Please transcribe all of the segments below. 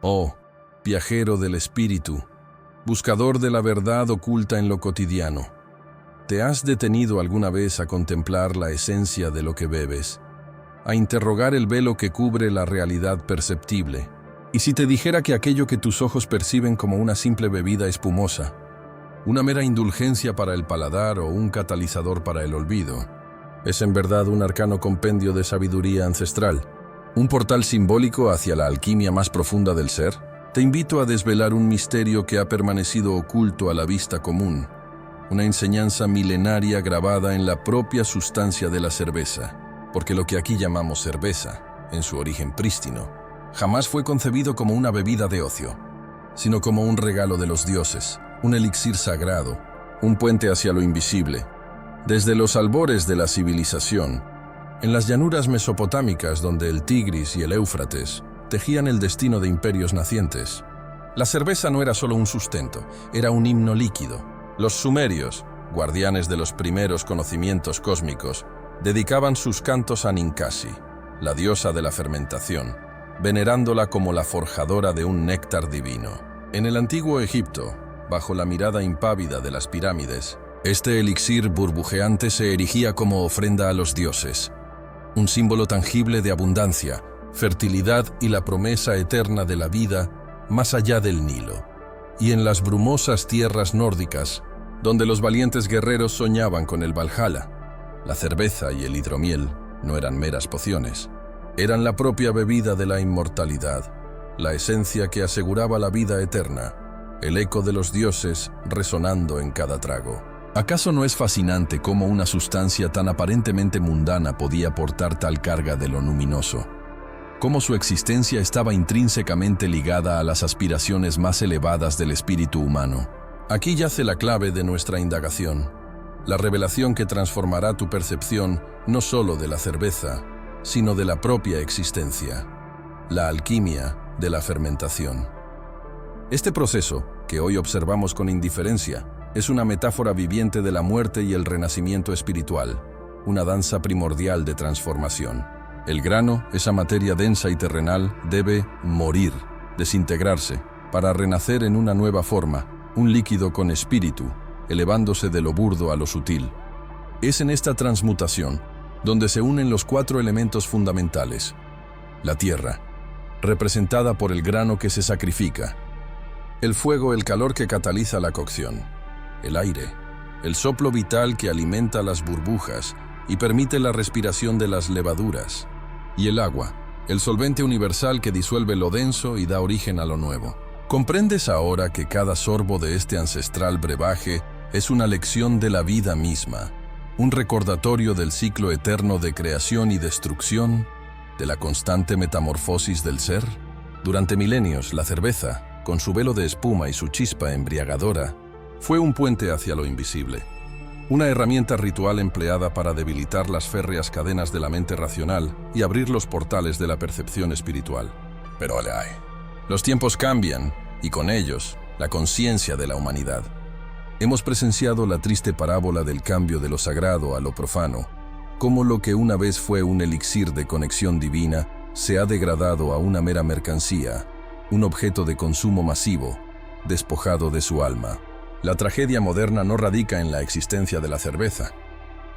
Oh, viajero del espíritu, buscador de la verdad oculta en lo cotidiano, ¿te has detenido alguna vez a contemplar la esencia de lo que bebes, a interrogar el velo que cubre la realidad perceptible? Y si te dijera que aquello que tus ojos perciben como una simple bebida espumosa, una mera indulgencia para el paladar o un catalizador para el olvido, es en verdad un arcano compendio de sabiduría ancestral, un portal simbólico hacia la alquimia más profunda del ser? Te invito a desvelar un misterio que ha permanecido oculto a la vista común, una enseñanza milenaria grabada en la propia sustancia de la cerveza, porque lo que aquí llamamos cerveza, en su origen prístino, jamás fue concebido como una bebida de ocio, sino como un regalo de los dioses, un elixir sagrado, un puente hacia lo invisible. Desde los albores de la civilización, en las llanuras mesopotámicas donde el Tigris y el Éufrates tejían el destino de imperios nacientes, la cerveza no era solo un sustento, era un himno líquido. Los sumerios, guardianes de los primeros conocimientos cósmicos, dedicaban sus cantos a Ninkasi, la diosa de la fermentación, venerándola como la forjadora de un néctar divino. En el antiguo Egipto, bajo la mirada impávida de las pirámides, este elixir burbujeante se erigía como ofrenda a los dioses, un símbolo tangible de abundancia, fertilidad y la promesa eterna de la vida más allá del Nilo. Y en las brumosas tierras nórdicas, donde los valientes guerreros soñaban con el Valhalla, la cerveza y el hidromiel no eran meras pociones, eran la propia bebida de la inmortalidad, la esencia que aseguraba la vida eterna, el eco de los dioses resonando en cada trago. ¿Acaso no es fascinante cómo una sustancia tan aparentemente mundana podía portar tal carga de lo luminoso? Cómo su existencia estaba intrínsecamente ligada a las aspiraciones más elevadas del espíritu humano. Aquí yace la clave de nuestra indagación, la revelación que transformará tu percepción no solo de la cerveza, sino de la propia existencia, la alquimia de la fermentación. Este proceso, que hoy observamos con indiferencia, es una metáfora viviente de la muerte y el renacimiento espiritual, una danza primordial de transformación. El grano, esa materia densa y terrenal, debe morir, desintegrarse, para renacer en una nueva forma, un líquido con espíritu, elevándose de lo burdo a lo sutil. Es en esta transmutación donde se unen los 4 elementos fundamentales. La tierra, representada por el grano que se sacrifica. El fuego, el calor que cataliza la cocción. El aire, el soplo vital que alimenta las burbujas y permite la respiración de las levaduras. Y el agua, el solvente universal que disuelve lo denso y da origen a lo nuevo. ¿Comprendes ahora que cada sorbo de este ancestral brebaje es una lección de la vida misma, un recordatorio del ciclo eterno de creación y destrucción, de la constante metamorfosis del ser? Durante milenios, la cerveza, con su velo de espuma y su chispa embriagadora, fue un puente hacia lo invisible, una herramienta ritual empleada para debilitar las férreas cadenas de la mente racional y abrir los portales de la percepción espiritual. Pero los tiempos cambian, y con ellos, la conciencia de la humanidad. Hemos presenciado la triste parábola del cambio de lo sagrado a lo profano, cómo lo que una vez fue un elixir de conexión divina se ha degradado a una mera mercancía, un objeto de consumo masivo, despojado de su alma. La tragedia moderna no radica en la existencia de la cerveza,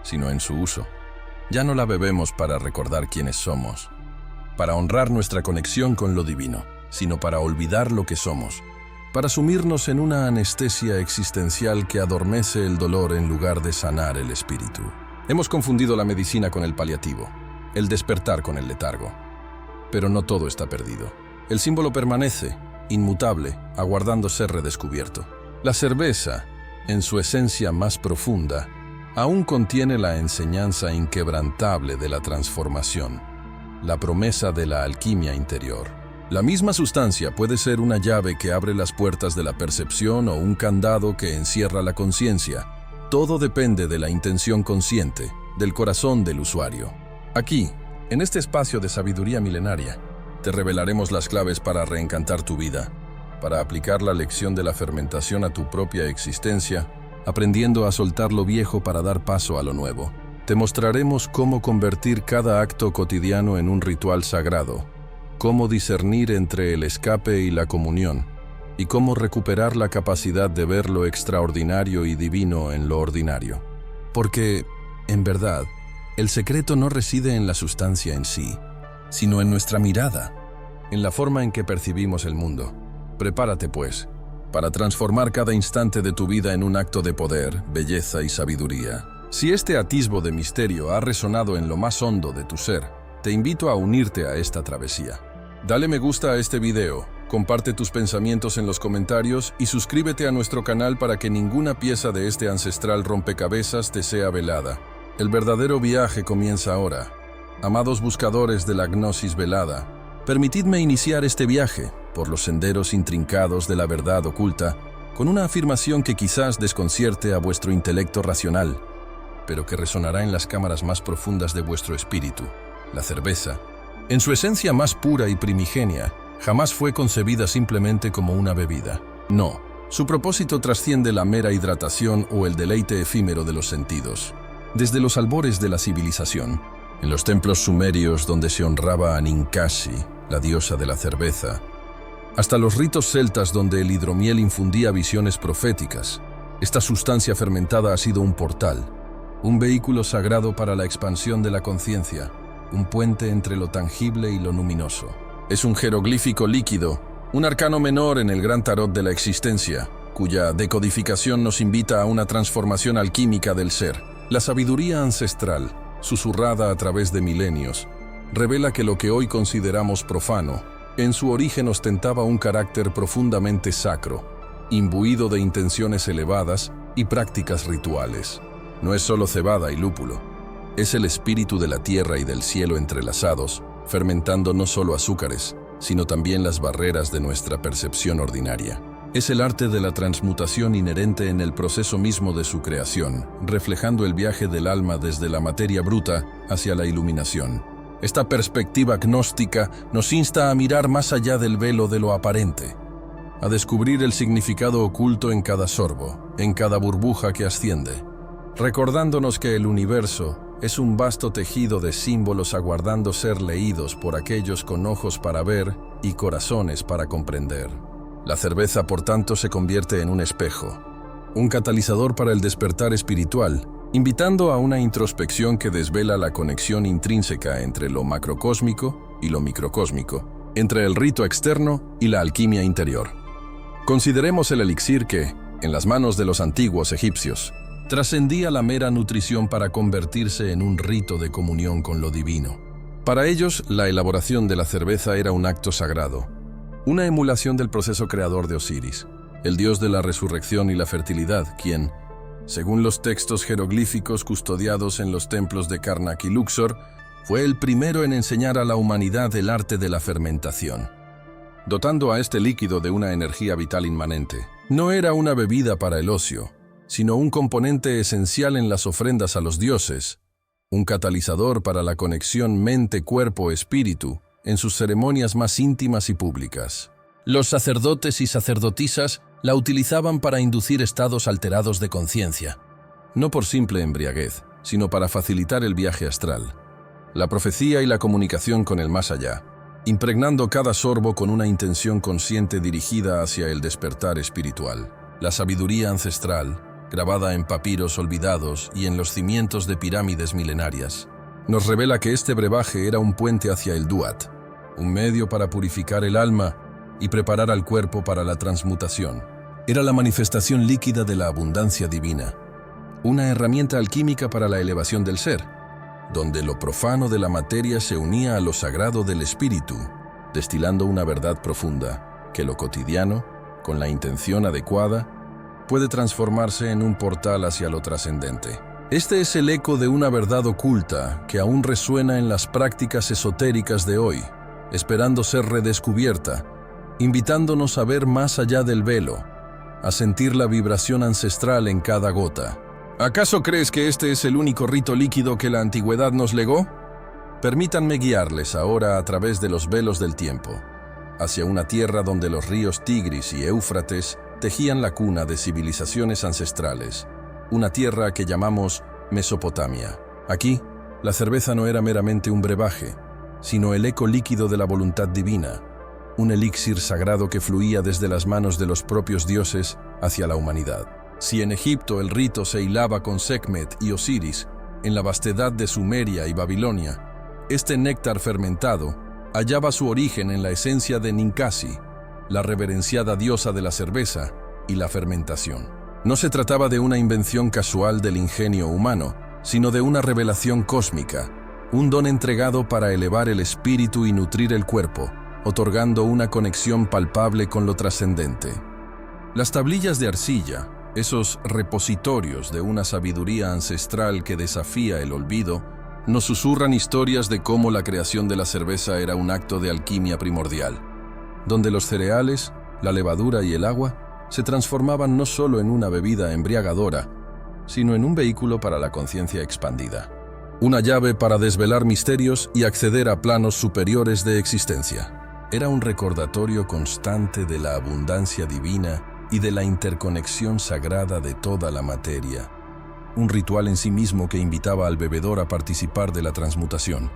sino en su uso. Ya no la bebemos para recordar quiénes somos, para honrar nuestra conexión con lo divino, sino para olvidar lo que somos, para sumirnos en una anestesia existencial que adormece el dolor en lugar de sanar el espíritu. Hemos confundido la medicina con el paliativo, el despertar con el letargo. Pero no todo está perdido. El símbolo permanece, inmutable, aguardando ser redescubierto. La cerveza, en su esencia más profunda, aún contiene la enseñanza inquebrantable de la transformación, la promesa de la alquimia interior. La misma sustancia puede ser una llave que abre las puertas de la percepción o un candado que encierra la conciencia. Todo depende de la intención consciente, del corazón del usuario. Aquí, en este espacio de sabiduría milenaria, te revelaremos las claves para reencantar tu vida, para aplicar la lección de la fermentación a tu propia existencia, aprendiendo a soltar lo viejo para dar paso a lo nuevo. Te mostraremos cómo convertir cada acto cotidiano en un ritual sagrado, cómo discernir entre el escape y la comunión, y cómo recuperar la capacidad de ver lo extraordinario y divino en lo ordinario. Porque, en verdad, el secreto no reside en la sustancia en sí, sino en nuestra mirada, en la forma en que percibimos el mundo. Prepárate, pues, para transformar cada instante de tu vida en un acto de poder, belleza y sabiduría. Si este atisbo de misterio ha resonado en lo más hondo de tu ser, te invito a unirte a esta travesía. Dale me gusta a este video, comparte tus pensamientos en los comentarios y suscríbete a nuestro canal para que ninguna pieza de este ancestral rompecabezas te sea velada. El verdadero viaje comienza ahora. Amados buscadores de la gnosis velada, permitidme iniciar este viaje por los senderos intrincados de la verdad oculta con una afirmación que quizás desconcierte a vuestro intelecto racional, pero que resonará en las cámaras más profundas de vuestro espíritu. La cerveza, en su esencia más pura y primigenia, jamás fue concebida simplemente como una bebida. No, su propósito trasciende la mera hidratación o el deleite efímero de los sentidos. Desde los albores de la civilización, en los templos sumerios donde se honraba a Ninkasi, la diosa de la cerveza, hasta los ritos celtas donde el hidromiel infundía visiones proféticas, esta sustancia fermentada ha sido un portal, un vehículo sagrado para la expansión de la conciencia, un puente entre lo tangible y lo luminoso. Es un jeroglífico líquido, un arcano menor en el gran tarot de la existencia, cuya decodificación nos invita a una transformación alquímica del ser. La sabiduría ancestral, susurrada a través de milenios, revela que lo que hoy consideramos profano, en su origen ostentaba un carácter profundamente sacro, imbuido de intenciones elevadas y prácticas rituales. No es solo cebada y lúpulo, es el espíritu de la tierra y del cielo entrelazados, fermentando no solo azúcares, sino también las barreras de nuestra percepción ordinaria. Es el arte de la transmutación inherente en el proceso mismo de su creación, reflejando el viaje del alma desde la materia bruta hacia la iluminación. Esta perspectiva gnóstica nos insta a mirar más allá del velo de lo aparente, a descubrir el significado oculto en cada sorbo, en cada burbuja que asciende, recordándonos que el universo es un vasto tejido de símbolos aguardando ser leídos por aquellos con ojos para ver y corazones para comprender. La cerveza, por tanto, se convierte en un espejo, un catalizador para el despertar espiritual, invitando a una introspección que desvela la conexión intrínseca entre lo macrocósmico y lo microcósmico, entre el rito externo y la alquimia interior. Consideremos el elixir que, en las manos de los antiguos egipcios, trascendía la mera nutrición para convertirse en un rito de comunión con lo divino. Para ellos, la elaboración de la cerveza era un acto sagrado, una emulación del proceso creador de Osiris, el dios de la resurrección y la fertilidad, quien, según los textos jeroglíficos custodiados en los templos de Karnak y Luxor, fue el primero en enseñar a la humanidad el arte de la fermentación, dotando a este líquido de una energía vital inmanente. No era una bebida para el ocio, sino un componente esencial en las ofrendas a los dioses, un catalizador para la conexión mente-cuerpo-espíritu en sus ceremonias más íntimas y públicas. Los sacerdotes y sacerdotisas la utilizaban para inducir estados alterados de conciencia, no por simple embriaguez, sino para facilitar el viaje astral, la profecía y la comunicación con el más allá, impregnando cada sorbo con una intención consciente dirigida hacia el despertar espiritual. La sabiduría ancestral, grabada en papiros olvidados y en los cimientos de pirámides milenarias, nos revela que este brebaje era un puente hacia el duat, un medio para purificar el alma y preparar al cuerpo para la transmutación. Era la manifestación líquida de la abundancia divina, una herramienta alquímica para la elevación del ser, donde lo profano de la materia se unía a lo sagrado del espíritu, destilando una verdad profunda, que lo cotidiano, con la intención adecuada, puede transformarse en un portal hacia lo trascendente. Este es el eco de una verdad oculta que aún resuena en las prácticas esotéricas de hoy, esperando ser redescubierta, invitándonos a ver más allá del velo, a sentir la vibración ancestral en cada gota. ¿Acaso crees que este es el único rito líquido que la antigüedad nos legó? Permítanme guiarles ahora a través de los velos del tiempo, hacia una tierra donde los ríos Tigris y Éufrates tejían la cuna de civilizaciones ancestrales, una tierra que llamamos Mesopotamia. Aquí, la cerveza no era meramente un brebaje, sino el eco líquido de la voluntad divina, un elixir sagrado que fluía desde las manos de los propios dioses hacia la humanidad. Si en Egipto el rito se hilaba con Sekhmet y Osiris, en la vastedad de Sumeria y Babilonia, este néctar fermentado hallaba su origen en la esencia de Ninkasi, la reverenciada diosa de la cerveza y la fermentación. No se trataba de una invención casual del ingenio humano, sino de una revelación cósmica, un don entregado para elevar el espíritu y nutrir el cuerpo, otorgando una conexión palpable con lo trascendente. Las tablillas de arcilla, esos repositorios de una sabiduría ancestral que desafía el olvido, nos susurran historias de cómo la creación de la cerveza era un acto de alquimia primordial, donde los cereales, la levadura y el agua se transformaban no solo en una bebida embriagadora, sino en un vehículo para la conciencia expandida, una llave para desvelar misterios y acceder a planos superiores de existencia. Era un recordatorio constante de la abundancia divina y de la interconexión sagrada de toda la materia, un ritual en sí mismo que invitaba al bebedor a participar de la transmutación.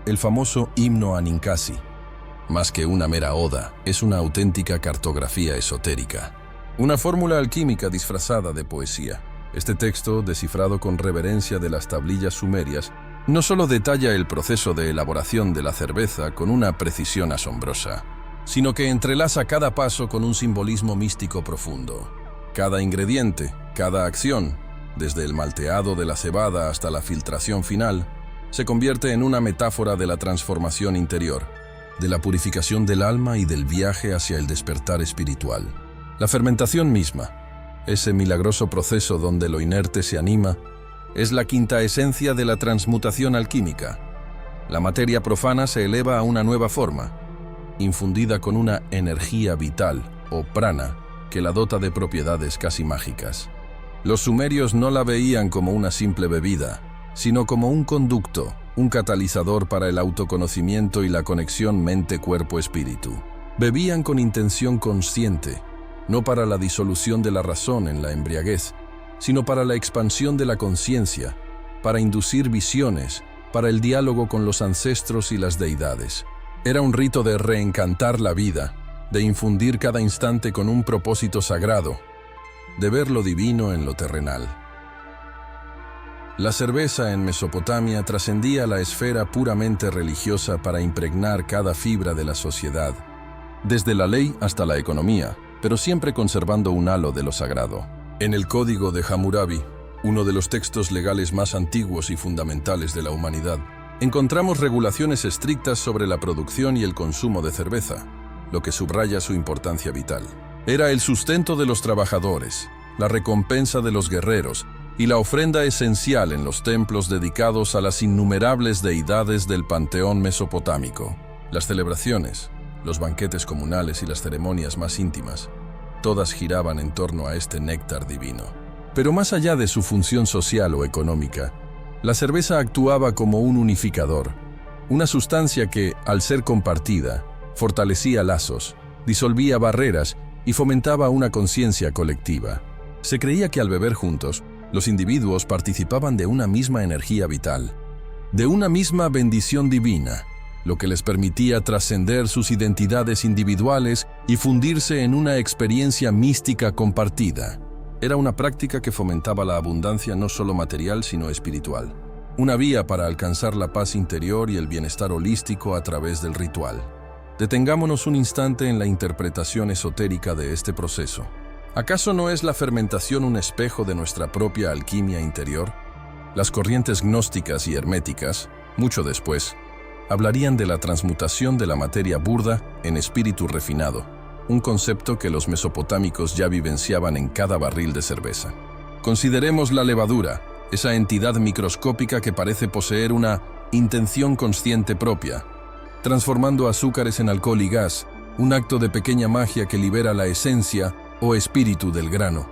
El famoso himno a Ninkasi, más que una mera oda, es una auténtica cartografía esotérica, una fórmula alquímica disfrazada de poesía. Este texto, descifrado con reverencia de las tablillas sumerias, no solo detalla el proceso de elaboración de la cerveza con una precisión asombrosa, sino que entrelaza cada paso con un simbolismo místico profundo. Cada ingrediente, cada acción, desde el malteado de la cebada hasta la filtración final, se convierte en una metáfora de la transformación interior, de la purificación del alma y del viaje hacia el despertar espiritual. La fermentación misma, ese milagroso proceso donde lo inerte se anima, es la quinta esencia de la transmutación alquímica. La materia profana se eleva a una nueva forma, infundida con una energía vital, o prana, que la dota de propiedades casi mágicas. Los sumerios no la veían como una simple bebida, sino como un conducto, un catalizador para el autoconocimiento y la conexión mente-cuerpo-espíritu. Bebían con intención consciente, no para la disolución de la razón en la embriaguez, sino para la expansión de la conciencia, para inducir visiones, para el diálogo con los ancestros y las deidades. Era un rito de reencantar la vida, de infundir cada instante con un propósito sagrado, de ver lo divino en lo terrenal. La cerveza en Mesopotamia trascendía la esfera puramente religiosa para impregnar cada fibra de la sociedad, desde la ley hasta la economía, pero siempre conservando un halo de lo sagrado. En el Código de Hammurabi, uno de los textos legales más antiguos y fundamentales de la humanidad, encontramos regulaciones estrictas sobre la producción y el consumo de cerveza, lo que subraya su importancia vital. Era el sustento de los trabajadores, la recompensa de los guerreros y la ofrenda esencial en los templos dedicados a las innumerables deidades del panteón mesopotámico. Las celebraciones, los banquetes comunales y las ceremonias más íntimas, todas giraban en torno a este néctar divino. Pero más allá de su función social o económica, la cerveza actuaba como un unificador, una sustancia que, al ser compartida, fortalecía lazos, disolvía barreras y fomentaba una conciencia colectiva. Se creía que al beber juntos, los individuos participaban de una misma energía vital, de una misma bendición divina, lo que les permitía trascender sus identidades individuales y fundirse en una experiencia mística compartida. Era una práctica que fomentaba la abundancia no solo material, sino espiritual. Una vía para alcanzar la paz interior y el bienestar holístico a través del ritual. Detengámonos un instante en la interpretación esotérica de este proceso. ¿Acaso no es la fermentación un espejo de nuestra propia alquimia interior? Las corrientes gnósticas y herméticas, mucho después, hablarían de la transmutación de la materia burda en espíritu refinado, un concepto que los mesopotámicos ya vivenciaban en cada barril de cerveza. Consideremos la levadura, esa entidad microscópica que parece poseer una intención consciente propia, transformando azúcares en alcohol y gas, un acto de pequeña magia que libera la esencia o espíritu del grano.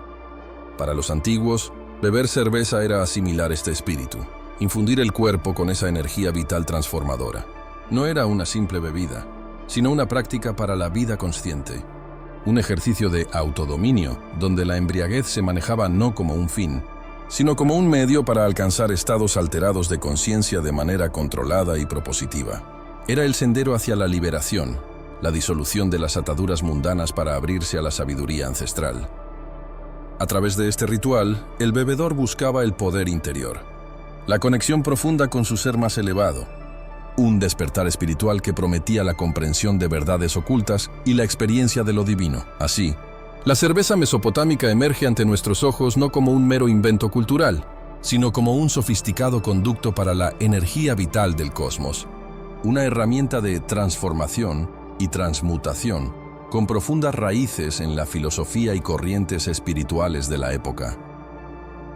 Para los antiguos, beber cerveza era asimilar este espíritu, infundir el cuerpo con esa energía vital transformadora. No era una simple bebida, sino una práctica para la vida consciente, un ejercicio de autodominio, donde la embriaguez se manejaba no como un fin, sino como un medio para alcanzar estados alterados de conciencia de manera controlada y propositiva. Era el sendero hacia la liberación, la disolución de las ataduras mundanas para abrirse a la sabiduría ancestral. A través de este ritual, el bebedor buscaba el poder interior, la conexión profunda con su ser más elevado, un despertar espiritual que prometía la comprensión de verdades ocultas y la experiencia de lo divino. Así, la cerveza mesopotámica emerge ante nuestros ojos no como un mero invento cultural, sino como un sofisticado conducto para la energía vital del cosmos, una herramienta de transformación y transmutación con profundas raíces en la filosofía y corrientes espirituales de la época.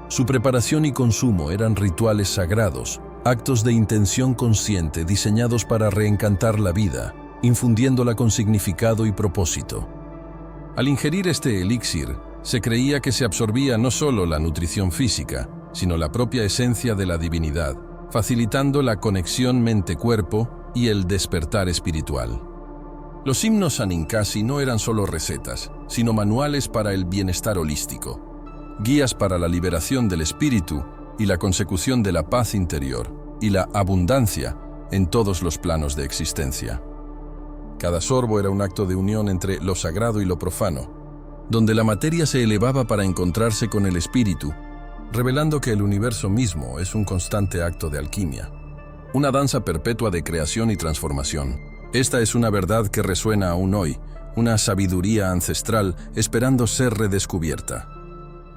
Su preparación y consumo eran rituales sagrados, actos de intención consciente diseñados para reencantar la vida, infundiéndola con significado y propósito. Al ingerir este elixir, se creía que se absorbía no solo la nutrición física, sino la propia esencia de la divinidad, facilitando la conexión mente-cuerpo y el despertar espiritual. Los himnos Aninkasi no eran solo recetas, sino manuales para el bienestar holístico, guías para la liberación del espíritu y la consecución de la paz interior y la abundancia en todos los planos de existencia. Cada sorbo era un acto de unión entre lo sagrado y lo profano, donde la materia se elevaba para encontrarse con el espíritu, revelando que el universo mismo es un constante acto de alquimia, una danza perpetua de creación y transformación. Esta es una verdad que resuena aún hoy, una sabiduría ancestral esperando ser redescubierta.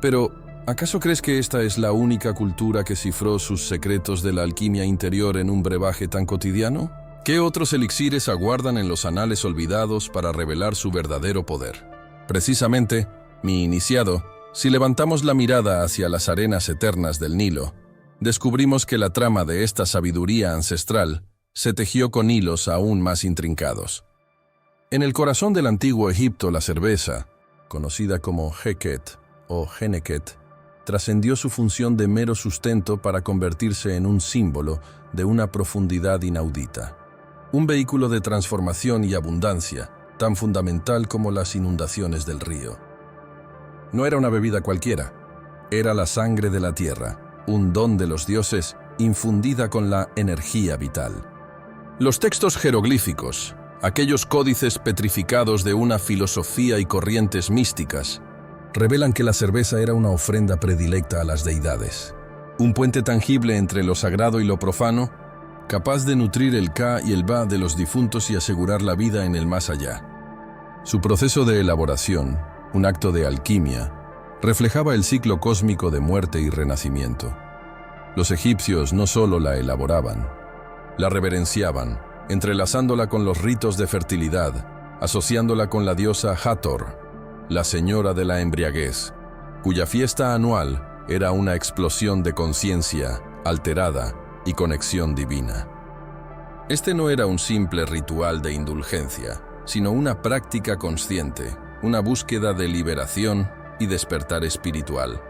Pero, ¿acaso crees que esta es la única cultura que cifró sus secretos de la alquimia interior en un brebaje tan cotidiano? ¿Qué otros elixires aguardan en los anales olvidados para revelar su verdadero poder? Precisamente, mi iniciado, si levantamos la mirada hacia las arenas eternas del Nilo, descubrimos que la trama de esta sabiduría ancestral se tejió con hilos aún más intrincados. En el corazón del antiguo Egipto, la cerveza, conocida como Heket o Heneket, trascendió su función de mero sustento para convertirse en un símbolo de una profundidad inaudita. Un vehículo de transformación y abundancia, tan fundamental como las inundaciones del río. No era una bebida cualquiera, era la sangre de la tierra, un don de los dioses infundida con la energía vital. Los textos jeroglíficos, aquellos códices petrificados de una filosofía y corrientes místicas, revelan que la cerveza era una ofrenda predilecta a las deidades, un puente tangible entre lo sagrado y lo profano, capaz de nutrir el Ka y el Ba de los difuntos y asegurar la vida en el más allá. Su proceso de elaboración, un acto de alquimia, reflejaba el ciclo cósmico de muerte y renacimiento. Los egipcios no solo la elaboraban, la reverenciaban, entrelazándola con los ritos de fertilidad, asociándola con la diosa Hathor, la señora de la embriaguez, cuya fiesta anual era una explosión de conciencia alterada y conexión divina. Este no era un simple ritual de indulgencia, sino una práctica consciente, una búsqueda de liberación y despertar espiritual.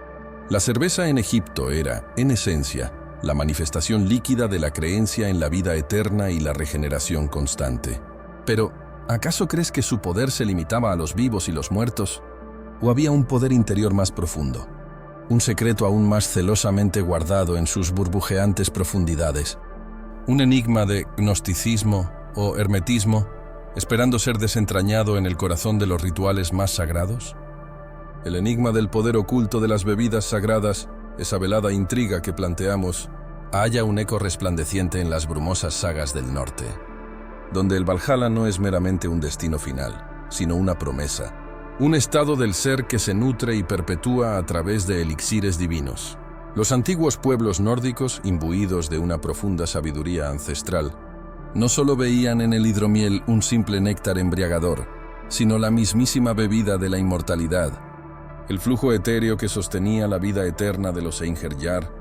La cerveza en Egipto era, en esencia, la manifestación líquida de la creencia en la vida eterna y la regeneración constante. Pero, ¿acaso crees que su poder se limitaba a los vivos y los muertos? ¿O había un poder interior más profundo? Un secreto aún más celosamente guardado en sus burbujeantes profundidades. Un enigma de gnosticismo o hermetismo, esperando ser desentrañado en el corazón de los rituales más sagrados. El enigma del poder oculto de las bebidas sagradas, esa velada intriga que planteamos, halla un eco resplandeciente en las brumosas sagas del norte, donde el Valhalla no es meramente un destino final, sino una promesa, un estado del ser que se nutre y perpetúa a través de elixires divinos. Los antiguos pueblos nórdicos, imbuidos de una profunda sabiduría ancestral, no solo veían en el hidromiel un simple néctar embriagador, sino la mismísima bebida de la inmortalidad, el flujo etéreo que sostenía la vida eterna de los Einherjar,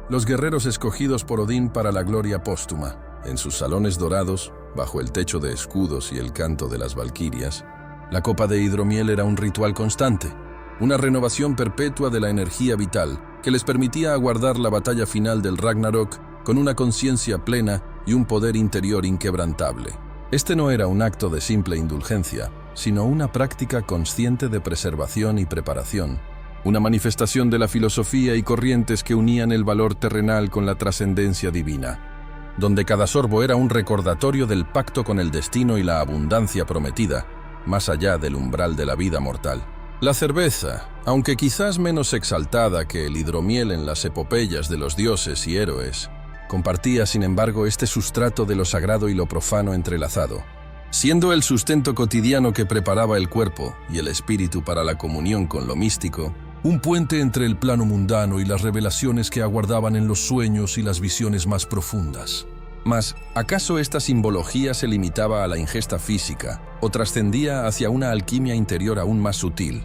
los guerreros escogidos por Odín para la gloria póstuma, en sus salones dorados, bajo el techo de escudos y el canto de las valquirias. La copa de hidromiel era un ritual constante, una renovación perpetua de la energía vital que les permitía aguardar la batalla final del Ragnarok con una conciencia plena y un poder interior inquebrantable. Este no era un acto de simple indulgencia, sino una práctica consciente de preservación y preparación, una manifestación de la filosofía y corrientes que unían el valor terrenal con la trascendencia divina. donde cada sorbo era un recordatorio del pacto con el destino y la abundancia prometida, más allá del umbral de la vida mortal. La cerveza, aunque quizás menos exaltada que el hidromiel en las epopeyas de los dioses y héroes, compartía, sin embargo, este sustrato de lo sagrado y lo profano entrelazado, siendo el sustento cotidiano que preparaba el cuerpo y el espíritu para la comunión con lo místico, un puente entre el plano mundano y las revelaciones que aguardaban en los sueños y las visiones más profundas. Mas, ¿acaso esta simbología se limitaba a la ingesta física o trascendía hacia una alquimia interior aún más sutil?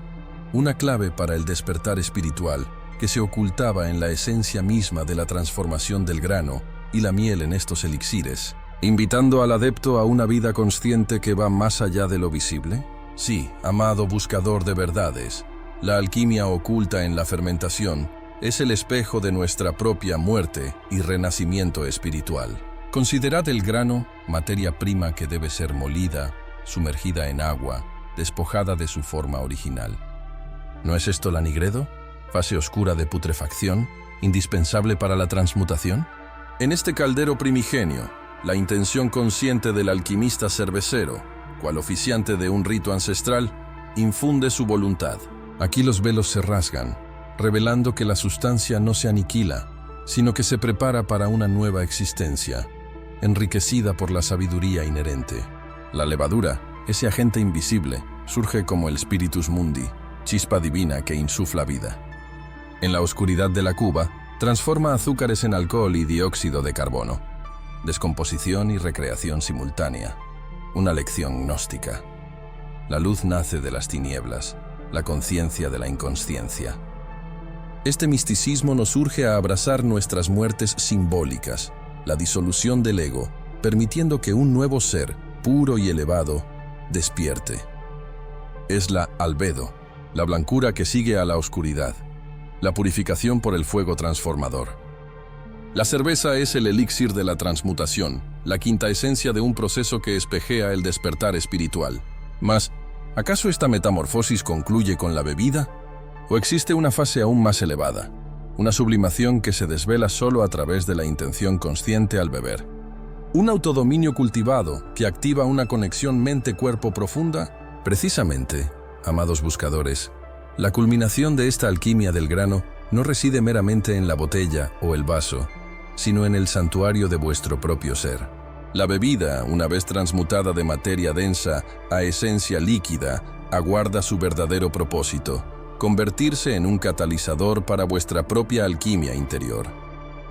Una clave para el despertar espiritual que se ocultaba en la esencia misma de la transformación del grano y la miel en estos elixires, invitando al adepto a una vida consciente que va más allá de lo visible. Sí, amado buscador de verdades, la alquimia oculta en la fermentación es el espejo de nuestra propia muerte y renacimiento espiritual. Considerad el grano, materia prima que debe ser molida, sumergida en agua, despojada de su forma original. ¿No es esto la nigredo? Fase oscura de putrefacción, indispensable para la transmutación. En este caldero primigenio, la intención consciente del alquimista cervecero, cual oficiante de un rito ancestral, infunde su voluntad. Aquí los velos se rasgan, revelando que la sustancia no se aniquila, sino que se prepara para una nueva existencia, enriquecida por la sabiduría inherente. La levadura, ese agente invisible, surge como el spiritus mundi, chispa divina que insufla vida. En la oscuridad de la cuba, transforma azúcares en alcohol y dióxido de carbono. Descomposición y recreación simultánea. Una lección gnóstica. La luz nace de las tinieblas, la conciencia de la inconsciencia. Este misticismo nos urge a abrazar nuestras muertes simbólicas, la disolución del ego, permitiendo que un nuevo ser, puro y elevado, despierte. Es la albedo, la blancura que sigue a la oscuridad, la purificación por el fuego transformador. La cerveza es el elixir de la transmutación, la quinta esencia de un proceso que espejea el despertar espiritual. Mas, ¿acaso esta metamorfosis concluye con la bebida? ¿O existe una fase aún más elevada? Una sublimación que se desvela solo a través de la intención consciente al beber. Un autodominio cultivado que activa una conexión mente-cuerpo profunda. Precisamente, amados buscadores, la culminación de esta alquimia del grano no reside meramente en la botella o el vaso, sino en el santuario de vuestro propio ser. La bebida, una vez transmutada de materia densa a esencia líquida, aguarda su verdadero propósito: convertirse en un catalizador para vuestra propia alquimia interior.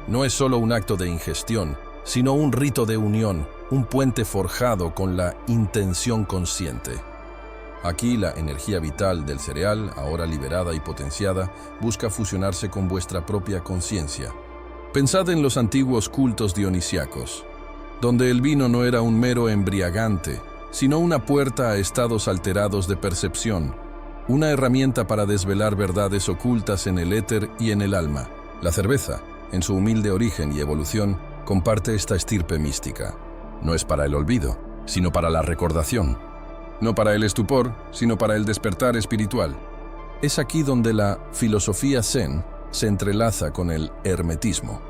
No es solo un acto de ingestión, sino un rito de unión, un puente forjado con la intención consciente. Aquí la energía vital del cereal, ahora liberada y potenciada, busca fusionarse con vuestra propia conciencia. Pensad en los antiguos cultos dionisíacos, donde el vino no era un mero embriagante, sino una puerta a estados alterados de percepción, una herramienta para desvelar verdades ocultas en el éter y en el alma. La cerveza, en su humilde origen y evolución, comparte esta estirpe mística. No es para el olvido, sino para la recordación. No para el estupor, sino para el despertar espiritual. Es aquí donde la filosofía zen se entrelaza con el hermetismo.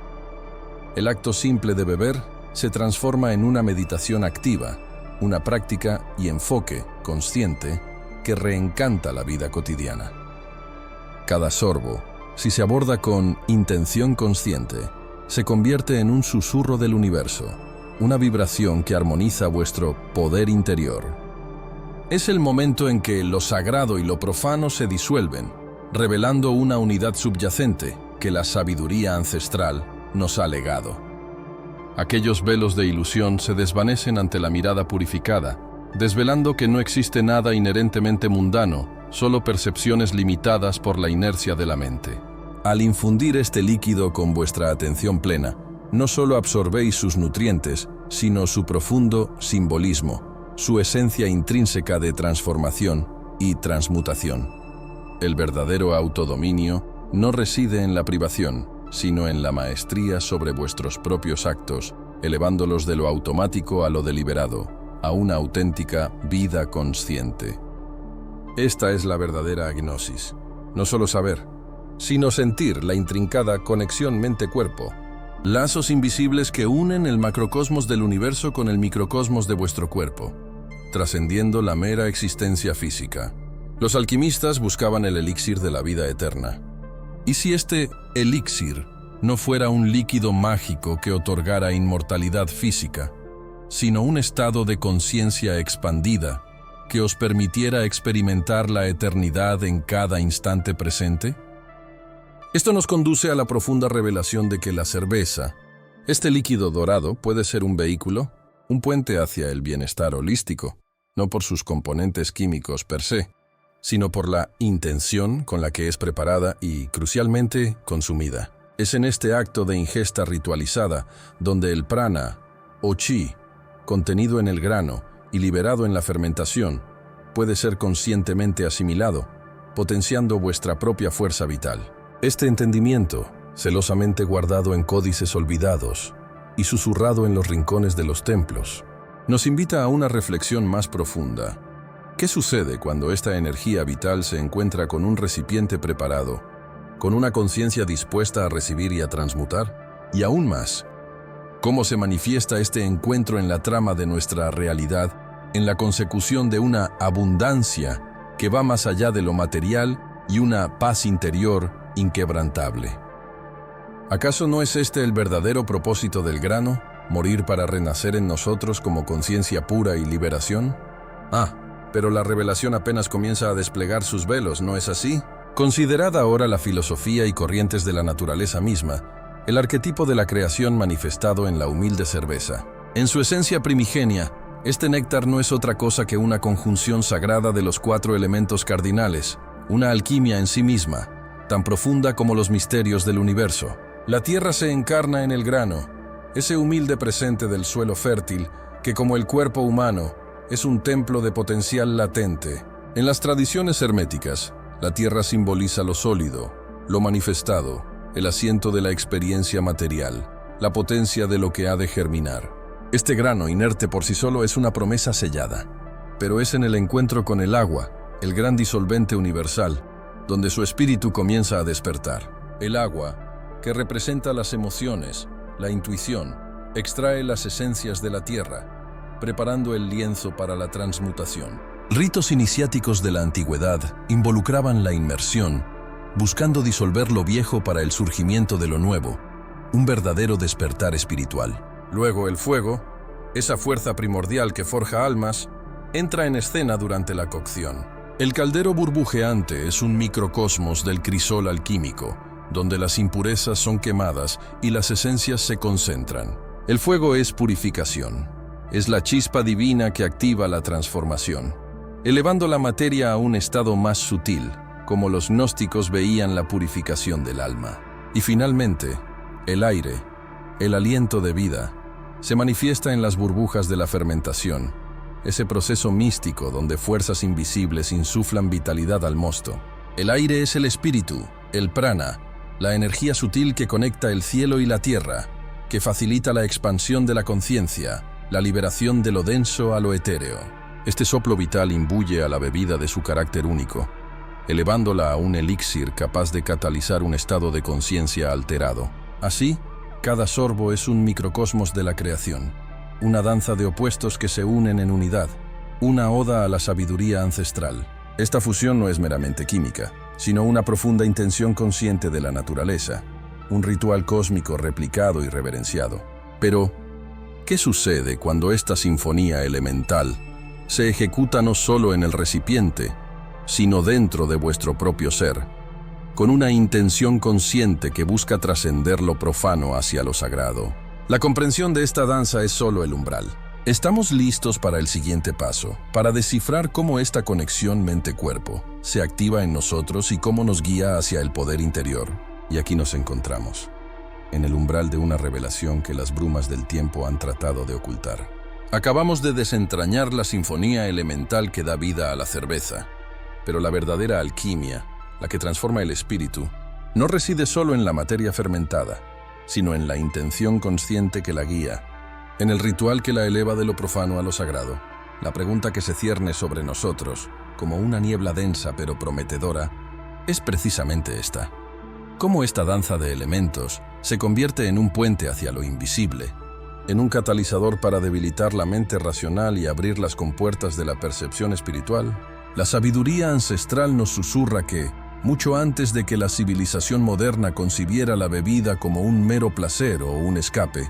El acto simple de beber se transforma en una meditación activa, una práctica y enfoque consciente que reencanta la vida cotidiana. Cada sorbo, si se aborda con intención consciente, se convierte en un susurro del universo, una vibración que armoniza vuestro poder interior. Es el momento en que lo sagrado y lo profano se disuelven, revelando una unidad subyacente que la sabiduría ancestral nos ha legado. Aquellos velos de ilusión se desvanecen ante la mirada purificada, desvelando que no existe nada inherentemente mundano, solo percepciones limitadas por la inercia de la mente. Al infundir este líquido con vuestra atención plena, no solo absorbéis sus nutrientes, sino su profundo simbolismo, su esencia intrínseca de transformación y transmutación. El verdadero autodominio no reside en la privación, sino en la maestría sobre vuestros propios actos, elevándolos de lo automático a lo deliberado, a una auténtica vida consciente. Esta es la verdadera gnosis. No solo saber, sino sentir la intrincada conexión mente-cuerpo, lazos invisibles que unen el macrocosmos del universo con el microcosmos de vuestro cuerpo, trascendiendo la mera existencia física. Los alquimistas buscaban el elixir de la vida eterna. ¿Y si este elixir no fuera un líquido mágico que otorgara inmortalidad física, sino un estado de conciencia expandida que os permitiera experimentar la eternidad en cada instante presente? Esto nos conduce a la profunda revelación de que la cerveza, este líquido dorado, puede ser un vehículo, un puente hacia el bienestar holístico, no por sus componentes químicos per se, sino por la intención con la que es preparada y, crucialmente, consumida. Es en este acto de ingesta ritualizada donde el prana, o chi, contenido en el grano y liberado en la fermentación, puede ser conscientemente asimilado, potenciando vuestra propia fuerza vital. Este entendimiento, celosamente guardado en códices olvidados y susurrado en los rincones de los templos, nos invita a una reflexión más profunda. ¿Qué sucede cuando esta energía vital se encuentra con un recipiente preparado, con una conciencia dispuesta a recibir y a transmutar? Y aún más, ¿cómo se manifiesta este encuentro en la trama de nuestra realidad, en la consecución de una abundancia que va más allá de lo material y una paz interior inquebrantable? ¿Acaso no es este el verdadero propósito del grano, morir para renacer en nosotros como conciencia pura y liberación? Pero la revelación apenas comienza a desplegar sus velos, ¿no es así? Considerad ahora la filosofía y corrientes de la naturaleza misma, el arquetipo de la creación manifestado en la humilde cerveza. En su esencia primigenia, este néctar no es otra cosa que una conjunción sagrada de los 4 elementos cardinales, una alquimia en sí misma, tan profunda como los misterios del universo. La tierra se encarna en el grano, ese humilde presente del suelo fértil que, como el cuerpo humano, es un templo de potencial latente. En las tradiciones herméticas, la tierra simboliza lo sólido, lo manifestado, el asiento de la experiencia material, la potencia de lo que ha de germinar. Este grano, inerte por sí solo, es una promesa sellada, pero es en el encuentro con el agua, el gran disolvente universal, donde su espíritu comienza a despertar. El agua, que representa las emociones, la intuición, extrae las esencias de la tierra, preparando el lienzo para la transmutación. Ritos iniciáticos de la antigüedad involucraban la inmersión, buscando disolver lo viejo para el surgimiento de lo nuevo, un verdadero despertar espiritual. Luego el fuego, esa fuerza primordial que forja almas, entra en escena durante la cocción. El caldero burbujeante es un microcosmos del crisol alquímico, donde las impurezas son quemadas y las esencias se concentran. El fuego es purificación. Es la chispa divina que activa la transformación, elevando la materia a un estado más sutil, como los gnósticos veían la purificación del alma. Y finalmente, el aire, el aliento de vida, se manifiesta en las burbujas de la fermentación, ese proceso místico donde fuerzas invisibles insuflan vitalidad al mosto. El aire es el espíritu, el prana, la energía sutil que conecta el cielo y la tierra, que facilita la expansión de la conciencia, la liberación de lo denso a lo etéreo. Este soplo vital imbuye a la bebida de su carácter único, elevándola a un elixir capaz de catalizar un estado de conciencia alterado. Así, cada sorbo es un microcosmos de la creación, una danza de opuestos que se unen en unidad, una oda a la sabiduría ancestral. Esta fusión no es meramente química, sino una profunda intención consciente de la naturaleza, un ritual cósmico replicado y reverenciado. Pero, ¿qué sucede cuando esta sinfonía elemental se ejecuta no solo en el recipiente, sino dentro de vuestro propio ser, con una intención consciente que busca trascender lo profano hacia lo sagrado? La comprensión de esta danza es solo el umbral. Estamos listos para el siguiente paso, para descifrar cómo esta conexión mente-cuerpo se activa en nosotros y cómo nos guía hacia el poder interior. Y aquí nos encontramos, en el umbral de una revelación que las brumas del tiempo han tratado de ocultar. Acabamos de desentrañar la sinfonía elemental que da vida a la cerveza, pero la verdadera alquimia, la que transforma el espíritu, no reside solo en la materia fermentada, sino en la intención consciente que la guía, en el ritual que la eleva de lo profano a lo sagrado. La pregunta que se cierne sobre nosotros, como una niebla densa pero prometedora, es precisamente esta. cómo esta danza de elementos se convierte en un puente hacia lo invisible, en un catalizador para debilitar la mente racional y abrir las compuertas de la percepción espiritual. La sabiduría ancestral nos susurra que, mucho antes de que la civilización moderna concibiera la bebida como un mero placer o un escape,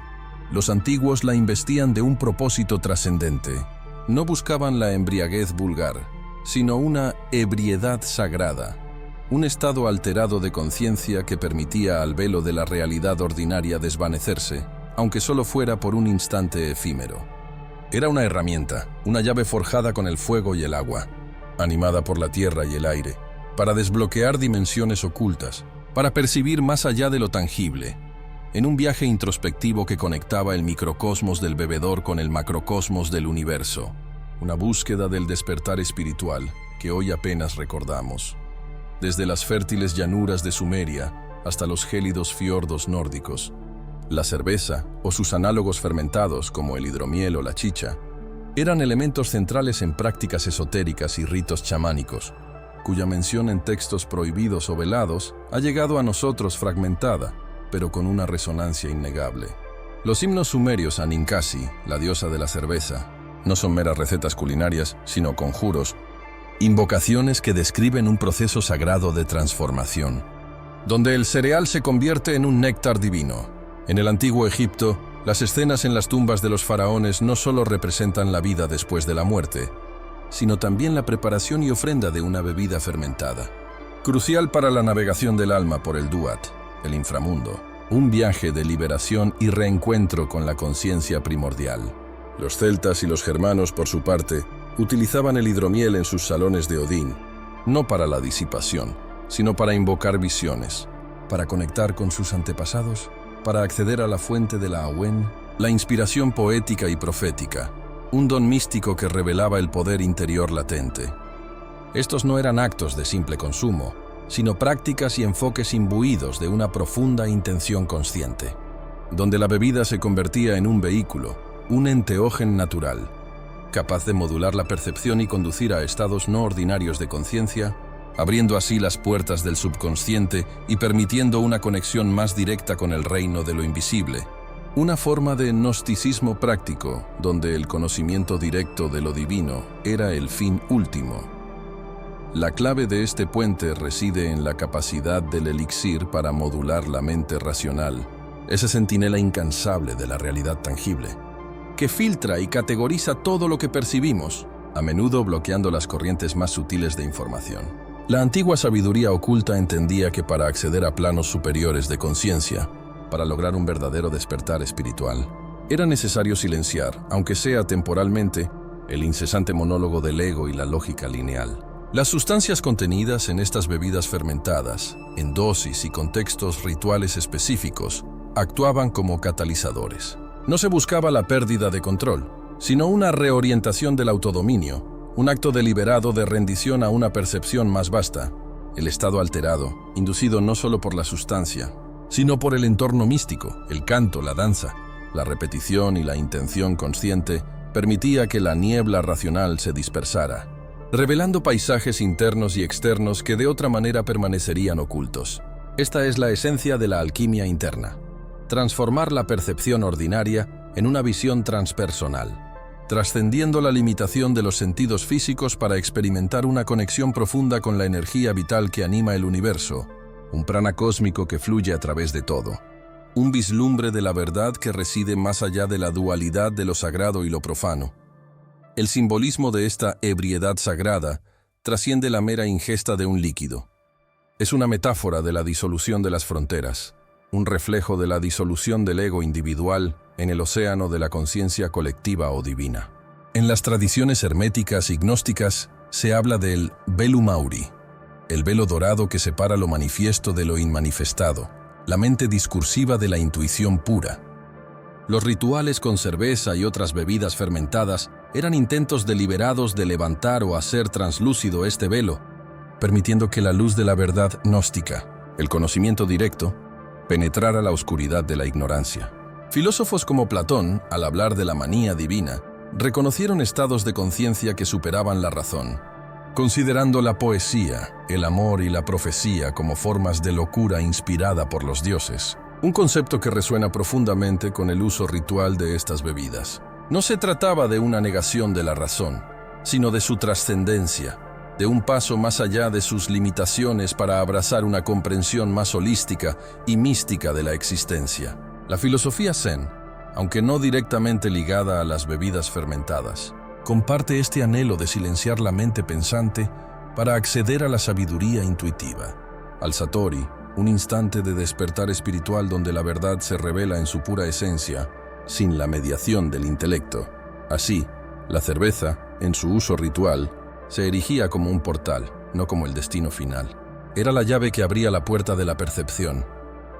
los antiguos la investían de un propósito trascendente. No buscaban la embriaguez vulgar, sino una ebriedad sagrada, un estado alterado de conciencia que permitía al velo de la realidad ordinaria desvanecerse, aunque solo fuera por un instante efímero. Era una herramienta, una llave forjada con el fuego y el agua, animada por la tierra y el aire, para desbloquear dimensiones ocultas, para percibir más allá de lo tangible, en un viaje introspectivo que conectaba el microcosmos del bebedor con el macrocosmos del universo, una búsqueda del despertar espiritual que hoy apenas recordamos. Desde las fértiles llanuras de Sumeria hasta los gélidos fiordos nórdicos, la cerveza, o sus análogos fermentados como el hidromiel o la chicha, eran elementos centrales en prácticas esotéricas y ritos chamánicos, cuya mención en textos prohibidos o velados ha llegado a nosotros fragmentada, pero con una resonancia innegable. Los himnos sumerios a Ninkasi, la diosa de la cerveza, no son meras recetas culinarias, sino conjuros, invocaciones que describen un proceso sagrado de transformación, donde el cereal se convierte en un néctar divino. En el antiguo Egipto, las escenas en las tumbas de los faraones no solo representan la vida después de la muerte, sino también la preparación y ofrenda de una bebida fermentada, crucial para la navegación del alma por el Duat, el inframundo, un viaje de liberación y reencuentro con la conciencia primordial. Los celtas y los germanos, por su parte, utilizaban el hidromiel en sus salones de Odín, no para la disipación, sino para invocar visiones, para conectar con sus antepasados, para acceder a la fuente de la Awen, la inspiración poética y profética, un don místico que revelaba el poder interior latente. Estos no eran actos de simple consumo, sino prácticas y enfoques imbuidos de una profunda intención consciente, donde la bebida se convertía en un vehículo, un enteógen natural, capaz de modular la percepción y conducir a estados no ordinarios de conciencia, abriendo así las puertas del subconsciente y permitiendo una conexión más directa con el reino de lo invisible. Una forma de gnosticismo práctico, donde el conocimiento directo de lo divino era el fin último. La clave de este puente reside en la capacidad del elixir para modular la mente racional, esa centinela incansable de la realidad tangible, que filtra y categoriza todo lo que percibimos, a menudo bloqueando las corrientes más sutiles de información. La antigua sabiduría oculta entendía que para acceder a planos superiores de conciencia, para lograr un verdadero despertar espiritual, era necesario silenciar, aunque sea temporalmente, el incesante monólogo del ego y la lógica lineal. Las sustancias contenidas en estas bebidas fermentadas, en dosis y contextos rituales específicos, actuaban como catalizadores. No se buscaba la pérdida de control, sino una reorientación del autodominio, un acto deliberado de rendición a una percepción más vasta, el estado alterado, inducido no solo por la sustancia, sino por el entorno místico, el canto, la danza, la repetición y la intención consciente, permitía que la niebla racional se dispersara, revelando paisajes internos y externos que de otra manera permanecerían ocultos. Esta es la esencia de la alquimia interna: transformar la percepción ordinaria en una visión transpersonal, trascendiendo la limitación de los sentidos físicos para experimentar una conexión profunda con la energía vital que anima el universo, un prana cósmico que fluye a través de todo, un vislumbre de la verdad que reside más allá de la dualidad de lo sagrado y lo profano. El simbolismo de esta ebriedad sagrada trasciende la mera ingesta de un líquido. Es una metáfora de la disolución de las fronteras, un reflejo de la disolución del ego individual en el océano de la conciencia colectiva o divina. En las tradiciones herméticas y gnósticas se habla del velum auri, el velo dorado que separa lo manifiesto de lo inmanifestado, la mente discursiva de la intuición pura. Los rituales con cerveza y otras bebidas fermentadas eran intentos deliberados de levantar o hacer translúcido este velo, permitiendo que la luz de la verdad gnóstica, el conocimiento directo, penetrara la oscuridad de la ignorancia. Filósofos como Platón, al hablar de la manía divina, reconocieron estados de conciencia que superaban la razón, considerando la poesía, el amor y la profecía como formas de locura inspirada por los dioses, un concepto que resuena profundamente con el uso ritual de estas bebidas. No se trataba de una negación de la razón, sino de su trascendencia, de un paso más allá de sus limitaciones para abrazar una comprensión más holística y mística de la existencia. La filosofía Zen, aunque no directamente ligada a las bebidas fermentadas, comparte este anhelo de silenciar la mente pensante para acceder a la sabiduría intuitiva, al Satori, un instante de despertar espiritual donde la verdad se revela en su pura esencia, sin la mediación del intelecto. Así, la cerveza, en su uso ritual, se erigía como un portal, no como el destino final. Era la llave que abría la puerta de la percepción,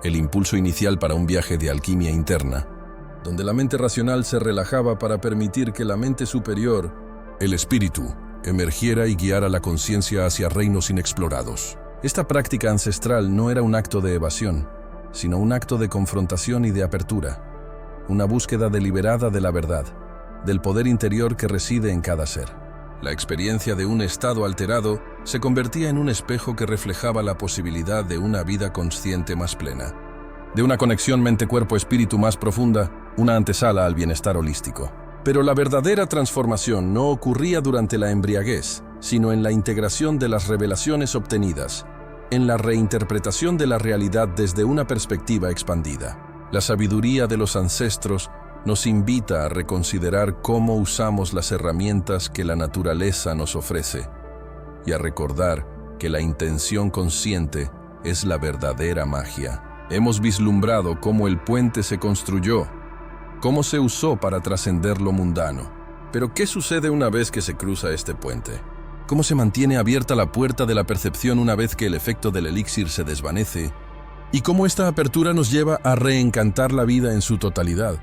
el impulso inicial para un viaje de alquimia interna, donde la mente racional se relajaba para permitir que la mente superior, el espíritu, emergiera y guiara la conciencia hacia reinos inexplorados. Esta práctica ancestral no era un acto de evasión, sino un acto de confrontación y de apertura, una búsqueda deliberada de la verdad, del poder interior que reside en cada ser. La experiencia de un estado alterado se convertía en un espejo que reflejaba la posibilidad de una vida consciente más plena, de una conexión mente-cuerpo-espíritu más profunda, una antesala al bienestar holístico. Pero la verdadera transformación no ocurría durante la embriaguez, sino en la integración de las revelaciones obtenidas, en la reinterpretación de la realidad desde una perspectiva expandida. La sabiduría de los ancestros nos invita a reconsiderar cómo usamos las herramientas que la naturaleza nos ofrece y a recordar que la intención consciente es la verdadera magia. Hemos vislumbrado cómo el puente se construyó, cómo se usó para trascender lo mundano. Pero ¿qué sucede una vez que se cruza este puente? ¿Cómo se mantiene abierta la puerta de la percepción una vez que el efecto del elixir se desvanece? ¿Y cómo esta apertura nos lleva a reencantar la vida en su totalidad?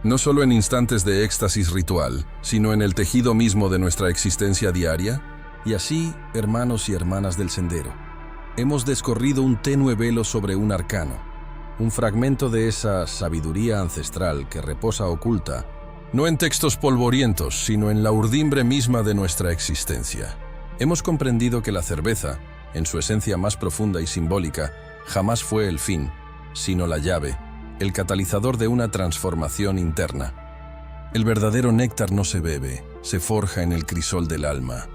No solo en instantes de éxtasis ritual, sino en el tejido mismo de nuestra existencia diaria. Y así, hermanos y hermanas del sendero, hemos descorrido un tenue velo sobre un arcano, un fragmento de esa sabiduría ancestral que reposa oculta, no en textos polvorientos, sino en la urdimbre misma de nuestra existencia. Hemos comprendido que la cerveza, en su esencia más profunda y simbólica, jamás fue el fin, sino la llave, el catalizador de una transformación interna. El verdadero néctar no se bebe, se forja en el crisol del alma,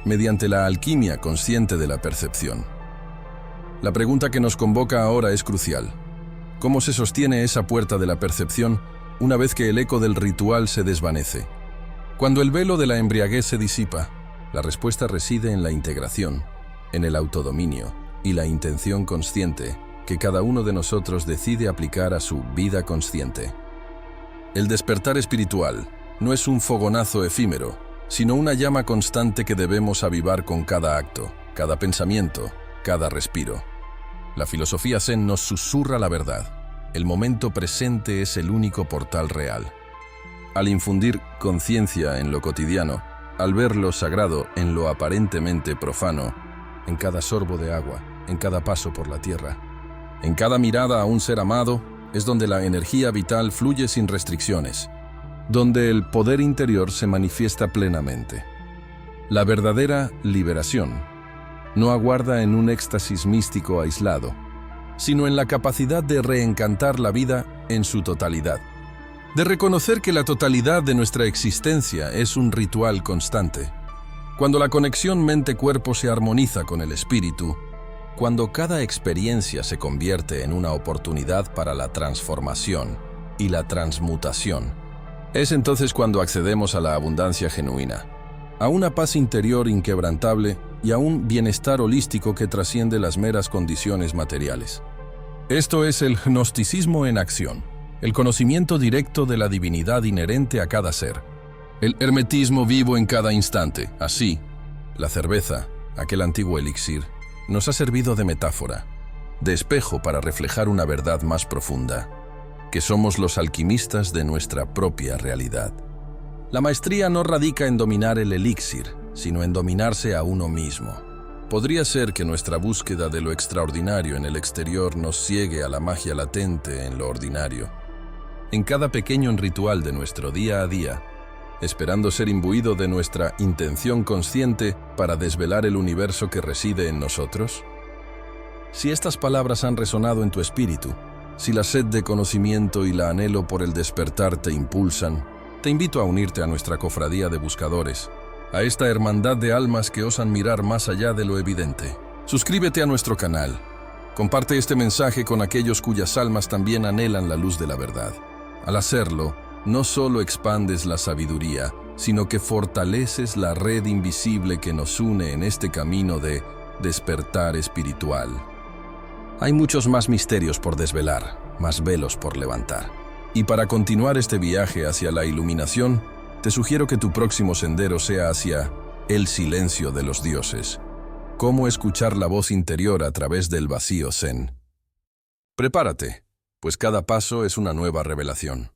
mediante la alquimia consciente de la percepción. La pregunta que nos convoca ahora es crucial. ¿Cómo se sostiene esa puerta de la percepción una vez que el eco del ritual se desvanece? Cuando el velo de la embriaguez se disipa, la respuesta reside en la integración, en el autodominio y la intención consciente que cada uno de nosotros decide aplicar a su vida consciente. El despertar espiritual no es un fogonazo efímero, sino una llama constante que debemos avivar con cada acto, cada pensamiento, cada respiro. La filosofía Zen nos susurra la verdad. El momento presente es el único portal real. Al infundir conciencia en lo cotidiano, al ver lo sagrado en lo aparentemente profano, en cada sorbo de agua, en cada paso por la tierra, en cada mirada a un ser amado, es donde la energía vital fluye sin restricciones, donde el poder interior se manifiesta plenamente. La verdadera liberación no aguarda en un éxtasis místico aislado, sino en la capacidad de reencantar la vida en su totalidad, de reconocer que la totalidad de nuestra existencia es un ritual constante. Cuando la conexión mente-cuerpo se armoniza con el espíritu, cuando cada experiencia se convierte en una oportunidad para la transformación y la transmutación, es entonces cuando accedemos a la abundancia genuina, a una paz interior inquebrantable y a un bienestar holístico que trasciende las meras condiciones materiales. Esto es el gnosticismo en acción, el conocimiento directo de la divinidad inherente a cada ser, el hermetismo vivo en cada instante. Así, la cerveza, aquel antiguo elixir, nos ha servido de metáfora, de espejo para reflejar una verdad más profunda, que somos los alquimistas de nuestra propia realidad. La maestría no radica en dominar el elixir, sino en dominarse a uno mismo. Podría ser que nuestra búsqueda de lo extraordinario en el exterior nos ciegue a la magia latente en lo ordinario. En cada pequeño ritual de nuestro día a día, esperando ser imbuido de nuestra intención consciente para desvelar el universo que reside en nosotros? Si estas palabras han resonado en tu espíritu, si la sed de conocimiento y la anhelo por el despertar te impulsan, te invito a unirte a nuestra cofradía de buscadores, a esta hermandad de almas que osan mirar más allá de lo evidente. Suscríbete a nuestro canal. Comparte este mensaje con aquellos cuyas almas también anhelan la luz de la verdad. Al hacerlo, no solo expandes la sabiduría, sino que fortaleces la red invisible que nos une en este camino de despertar espiritual. Hay muchos más misterios por desvelar, más velos por levantar. Y para continuar este viaje hacia la iluminación, te sugiero que tu próximo sendero sea hacia el silencio de los dioses. Cómo escuchar la voz interior a través del vacío zen. Prepárate, pues cada paso es una nueva revelación.